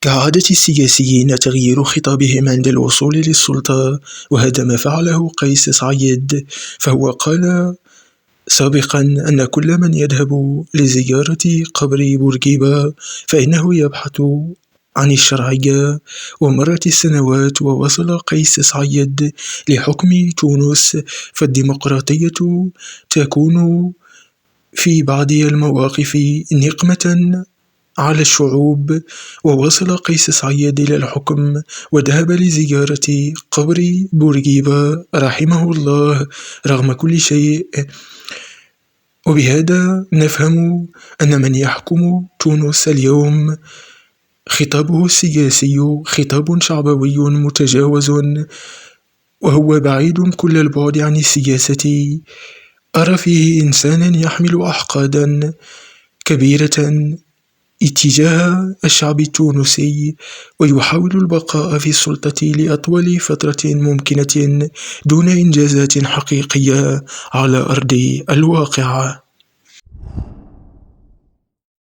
كعادة السياسيين تغيير خطابهم عند الوصول للسلطة، وهذا ما فعله قيس سعيد، فهو قال سابقا أن كل من يذهب لزيارة قبر بورقيبة فإنه يبحث عن الشرعية. ومرت السنوات ووصل قيس سعيد لحكم تونس، فالديمقراطية تكون في بعض المواقف نقمة على الشعوب. ووصل قيس سعيد إلى الحكم وذهب لزيارة قبر بورقيبة رحمه الله رغم كل شيء. وبهذا نفهم أن من يحكم تونس اليوم خطابه السياسي خطاب شعبوي متجاوز، وهو بعيد كل البعد عن السياسة. أرى فيه إنسانا يحمل أحقادا كبيرة اتجاه الشعب التونسي، ويحاول البقاء في السلطة لأطول فترة ممكنة دون إنجازات حقيقية على أرض الواقع.